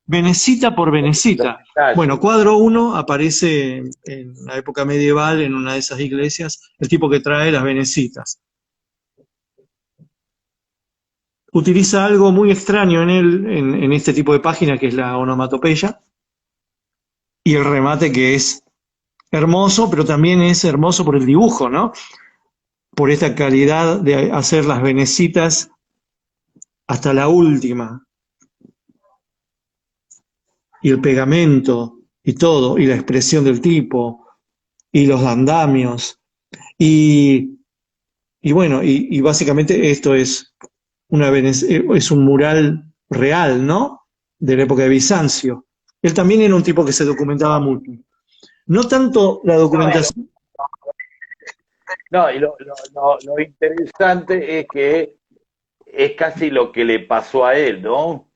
Venecita por Los Venecita. Bueno, detalles. cuadro uno aparece en la época medieval en una de esas iglesias, el tipo que trae las venecitas. Utiliza algo muy extraño en este tipo de página, que es la onomatopeya, y el remate que es hermoso, pero también es hermoso por el dibujo, ¿no? Por esta calidad de hacer las venecitas hasta la última, y el pegamento, y todo, y la expresión del tipo, y los andamios, y, y bueno, y básicamente esto es, es un mural real, ¿no? De la época de Bizancio. Él también era un tipo que se documentaba mucho. No tanto la No, documentación. no, y lo interesante es que es casi lo que le pasó a él, ¿no?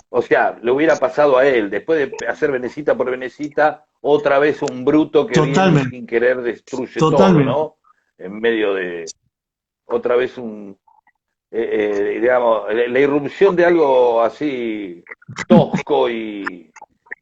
O sea, le hubiera pasado a él, después de hacer venecita por venecita, otra vez un bruto que viene y Totalmente, sin querer destruye todo, totalmente. ¿no? En medio de otra vez digamos, la irrupción de algo así tosco y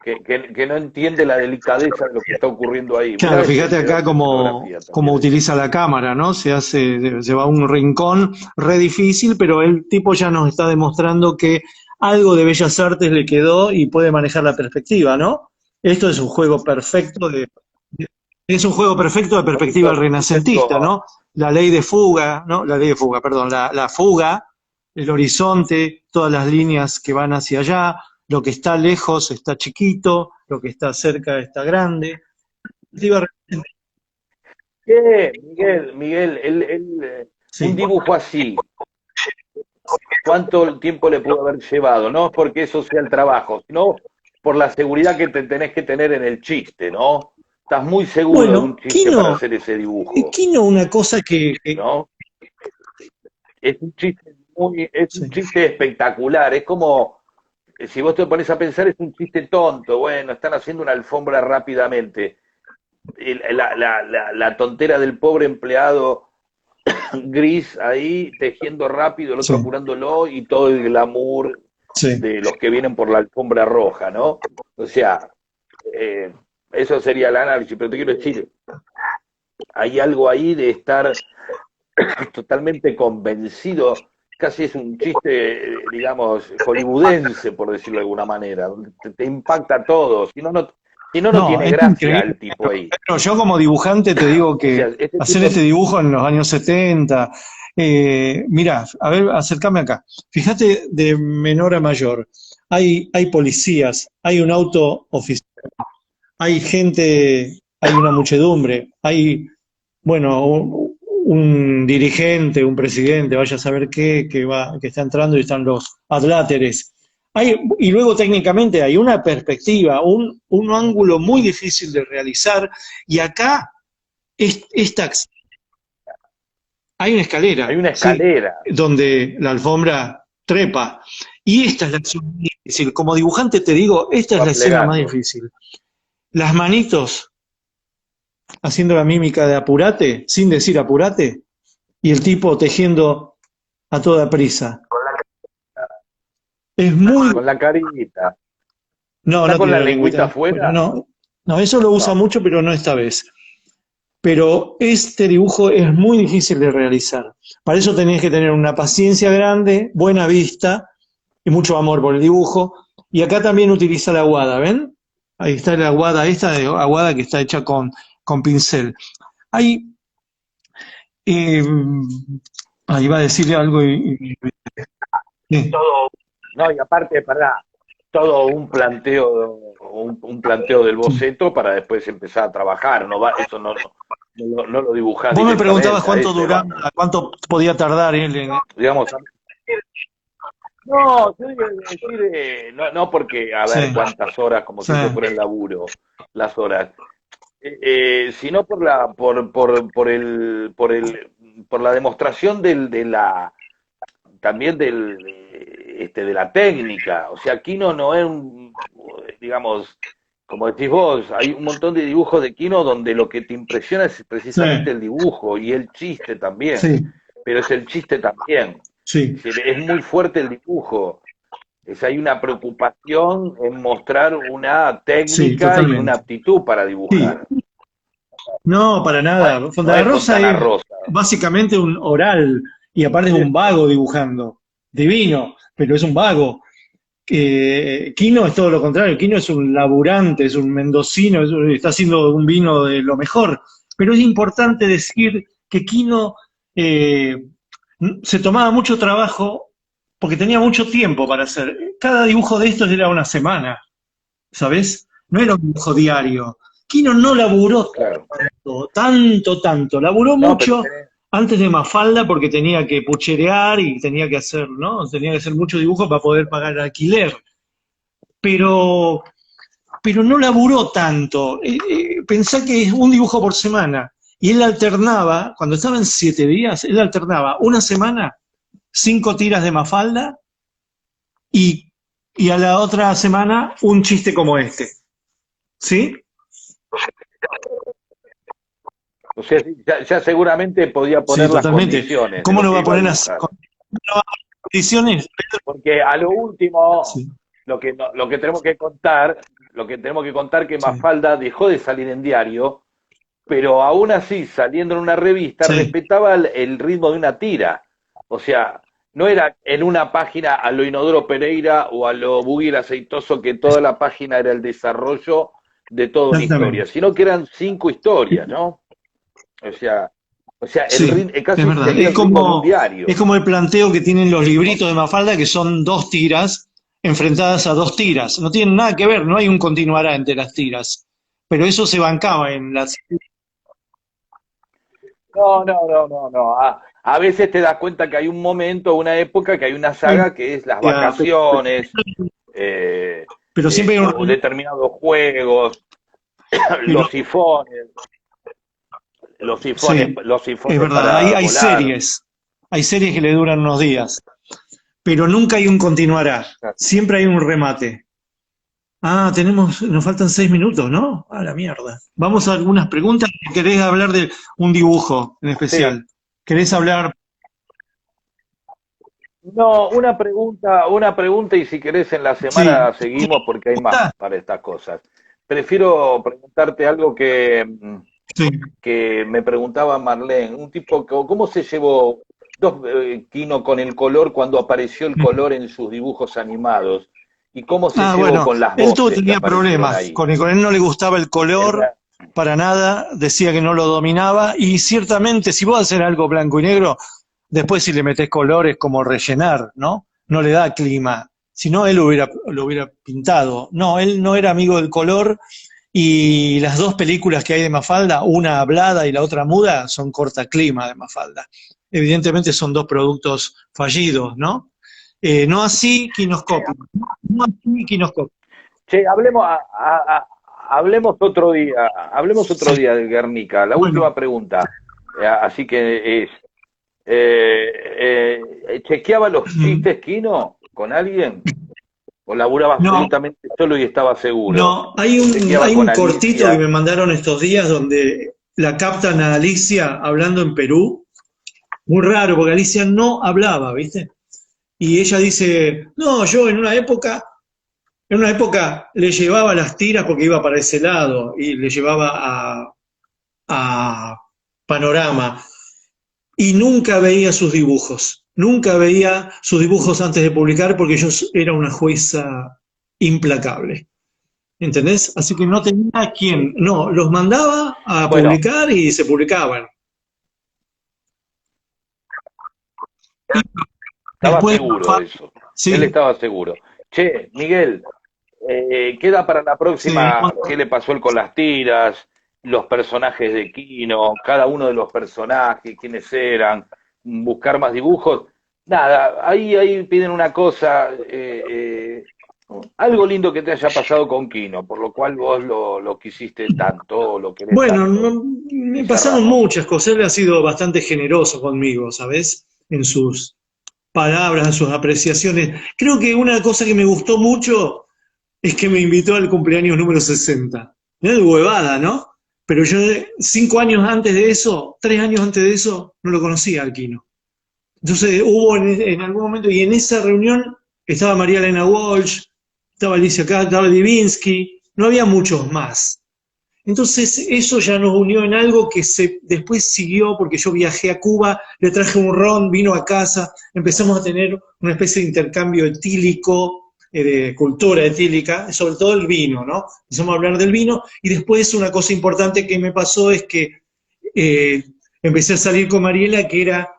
que no entiende la delicadeza de lo que está ocurriendo ahí. Claro, Mirá ese fíjate acá pedazo de cómo, escenografía cómo también ahí. utiliza la cámara, ¿no? Se va a un rincón re difícil, pero el tipo ya nos está demostrando que algo de Bellas Artes le quedó y puede manejar la perspectiva, ¿no? Esto es un juego perfecto es un juego perfecto de perspectiva renacentista, Hizo ¿no? La ley de fuga, ¿no? La ley de fuga, perdón, la fuga, el horizonte, todas las líneas que van hacia allá, lo que está lejos está chiquito, lo que está cerca está grande. Miguel, un Sí, dibujo así, ¿cuánto tiempo le pudo haber llevado? No es porque eso sea el trabajo, sino por la seguridad que te tenés que tener en el chiste, ¿no? Estás muy seguro de un bueno, chiste para hacer ese dibujo, Kino una cosa ¿no? Es un sí, chiste espectacular, es como, si vos te pones a pensar, es un chiste tonto, bueno, están haciendo una alfombra rápidamente. La tontera del pobre empleado gris ahí tejiendo rápido, el otro sí, apurándolo y todo el glamour sí. de los que vienen por la alfombra roja, ¿no? O sea, eh, eso sería el análisis, pero te quiero decir, hay algo ahí de estar totalmente convencido, casi es un chiste, digamos, hollywoodense, por decirlo de alguna manera, donde te impacta todo, si no, no No, tiene es gracia increíble. el tipo ahí. Pero yo como dibujante te digo O sea, que este hacer tipo, este dibujo en los años 70, mirá, a ver, acércame acá. Fíjate de menor a mayor. Hay policías, hay un auto oficial, hay gente, hay una muchedumbre, hay, bueno, un dirigente, un presidente, vaya a saber qué, que está entrando y están los adláteres. Y luego técnicamente hay una perspectiva, un ángulo muy difícil de realizar, y acá esta, hay una hay escalera, una ¿sí? escalera, Donde la alfombra trepa. Y esta es la acción más difícil. Como dibujante te digo, esta es va la escena más plegando. difícil. Las manitos haciendo la mímica de apurate, sin decir apurate, y el tipo tejiendo a toda prisa. Es muy... Con la carita. No, Está no con tiene la la lengüita lengüita afuera, afuera. no. No, eso lo usa No. mucho, pero no esta vez. Pero este dibujo es muy difícil de realizar. Para eso tenés que tener una paciencia grande, buena vista y mucho amor por el dibujo. Y acá también utiliza la aguada, ¿ven? Ahí está la aguada, esta de aguada que está hecha con pincel. Hay, eh, iba a decirle algo sí. No, y aparte, para todo un planteo del Sí. boceto para después empezar a trabajar, no va, eso no lo dibujás Vos me preguntabas directamente a cuánto ese, va. duraba, cuánto podía tardar él en... Digamos, no, yo iba a decir, no porque, a ver, Sí, cuántas horas, como sí, si eso fuera el laburo, las horas, sino por la demostración también de la técnica. O sea, Kino no es digamos, como decís vos, hay un montón de dibujos de Kino donde lo que te impresiona es sí, precisamente el dibujo y el chiste también, sí, pero es el chiste también. sí, Es decir, es muy fuerte el dibujo. Hay una preocupación en mostrar una sí, técnica y una totalmente. aptitud para Sí, dibujar. no, para nada. No Fontana es Rosa Fontana es Rosa. básicamente un oral y aparte es un vago dibujando. Divino, pero es un vago. Quino es todo lo contrario. Quino es un laburante, es un mendocino, está haciendo un vino de lo mejor. Pero es importante decir que Quino eh, se tomaba mucho trabajo porque tenía mucho tiempo para hacer. Cada dibujo de estos era una semana, ¿sabes? No era un dibujo diario. Quino no laburó Claro. tanto. Laburó No, pero mucho antes de Mafalda porque tenía que pucherear y tenía que hacer, ¿no? Tenía que hacer mucho dibujo para poder pagar el alquiler. Pero, pero no laburó tanto. Pensá que es un dibujo por semana. Y él alternaba, cuando estaba en 7 días, él alternaba una semana, 5 tiras de Mafalda y, y a la otra semana un chiste como este. ¿Sí? o sea, ya seguramente podía Sí, poner las totalmente. condiciones de ¿Cómo lo no que va a iba a poner las dibujar. condiciones? Porque a lo último, Sí, lo que tenemos que contar, que sí, Mafalda dejó de salir en diario, pero aún así, saliendo en una revista, sí, respetaba el ritmo de una tira. O sea, no era en una página a lo Inodoro Pereira o a lo Buggy el Aceitoso que toda la página era el desarrollo de toda una historia, exactamente. sino que eran 5 historias, ¿no? O sea, Sí, es casi verdad. tenía el ritmo de un Es diario. como el planteo que tienen los libritos de Mafalda, que son 2 tiras enfrentadas a 2 tiras. No tienen nada que ver, no hay un continuará entre las tiras. Pero eso se bancaba en las... No. A veces te das cuenta que hay un momento, una época, que hay una Pero, saga que es las vacaciones, pero siempre hay o determinados juegos, pero, los sifones, sí, los es sifones verdad. Hay, para hay volar. series. Hay series que le duran unos días. Pero nunca hay un continuará. Siempre hay un remate. Ah, nos faltan 6 minutos, ¿no? A la mierda. Vamos a algunas preguntas. ¿Querés hablar de un dibujo en Sí. especial? ¿Querés hablar? No, una pregunta y si querés en la Sí. semana seguimos porque hay más ¿Está? para estas cosas. Prefiero preguntarte algo Sí. que me preguntaba Marlene, un tipo, ¿cómo se llevó Quino con el color cuando apareció el color en sus dibujos animados? ¿Y cómo se Ah, llevó bueno, con las él voces que tenía aparecieron problemas. ahí? Con él no le gustaba el Él color me- para nada, decía que no lo dominaba. Y ciertamente, si vos haces algo blanco y negro, después si le metés color es como rellenar, ¿no? No le da clima. Si no, él lo hubiera pintado. No, él no era amigo del color. Y las 2 películas que hay de Mafalda, una hablada y la otra muda, son cortaclima de Mafalda. Evidentemente son 2 productos fallidos, ¿no? No así Kinoscopio. No así Kinoscopio. Che, hablemos otro Sí. día del Guernica. La Bueno, última pregunta, así que es, ¿chequeaba los chistes Quino con alguien? ¿O laburaba no, absolutamente solo y estaba seguro? no, hay ¿O un, chequeaba hay con un cortito que Alicia? me mandaron estos días donde la captan a Alicia hablando en Perú. Muy raro, porque Alicia no hablaba, ¿viste? Y ella dice, no, yo en una época en una época le llevaba las tiras porque iba para ese lado y le llevaba a Panorama y nunca veía sus dibujos. Nunca veía sus dibujos antes de publicar porque yo era una jueza implacable. ¿Entendés? Así que no tenía quien. No, los mandaba a Bueno, publicar y se publicaban. estaba Después, seguro de eso. Él sí, estaba seguro. Che, Miguel, queda para la sí. próxima qué le pasó él con las tiras, los personajes de Kino, cada uno de los personajes, quiénes eran, buscar más dibujos. Nada, ahí piden una cosa, algo lindo que te haya pasado con Kino, por lo cual vos lo quisiste tanto, o lo querés Bueno, tanto. me Y pasaron cerramos. muchas cosas. Él ha sido bastante generoso conmigo, ¿sabes? En sus palabras, en sus apreciaciones. Creo que una cosa que me gustó mucho es que me invitó al cumpleaños número 60. Era de huevada, ¿no? Pero yo 5 años antes de eso, 3 años antes de eso, no lo conocía al Kino. Entonces hubo en algún momento, y en esa reunión estaba María Elena Walsh, estaba Alicia Cat, estaba Divinsky, no había muchos más. Entonces eso ya nos unió en algo que después siguió porque yo viajé a Cuba, le traje un ron, vino a casa, empezamos a tener una especie de intercambio etílico, de cultura etílica, sobre todo el vino, ¿no? Empezamos a hablar del vino y después una cosa importante que me pasó es que eh, empecé a salir con Mariela, que era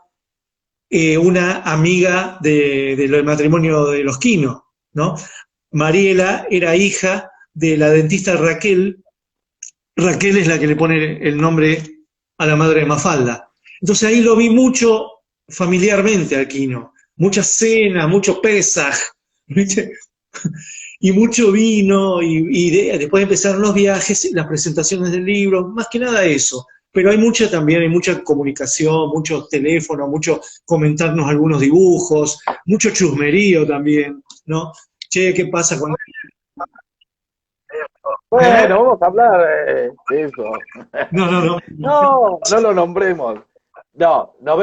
una amiga del matrimonio de los Quino, ¿no? Mariela era hija de la dentista Raquel. Raquel es la que le pone el nombre a la madre de Mafalda. Entonces ahí lo vi mucho familiarmente al Quino. Muchas cenas, mucho pesaj, ¿viste? Y mucho vino, después empezaron los viajes, las presentaciones del libro, más que nada eso. Pero hay mucha también, hay mucha comunicación, mucho teléfono, mucho comentarnos algunos dibujos, mucho chusmerío también, ¿no? Che, ¿qué pasa con... ¿Eh? Bueno, vamos a hablar de eso. No, no, no. No, no lo nombremos. No, nos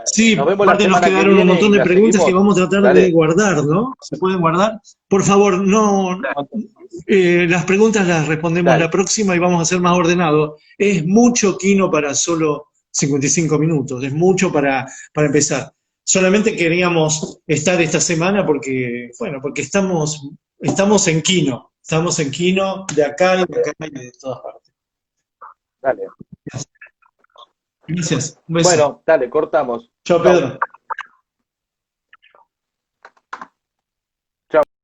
Sí, vemos la aparte nos semana que quedaron un viene y montón de la preguntas que seguimos. vamos a tratar de Dale. guardar, ¿no? ¿Se pueden guardar? Por favor, no, las preguntas las respondemos la Dale. próxima y vamos a ser más ordenados. Es mucho Kino para solo 55 minutos, es mucho para empezar. Solamente queríamos estar esta semana porque, bueno, porque estamos en Kino de acá y de acá y de todas partes. Dale. Gracias, un beso. Bueno, dale, cortamos. Chao, Chau. Pedro.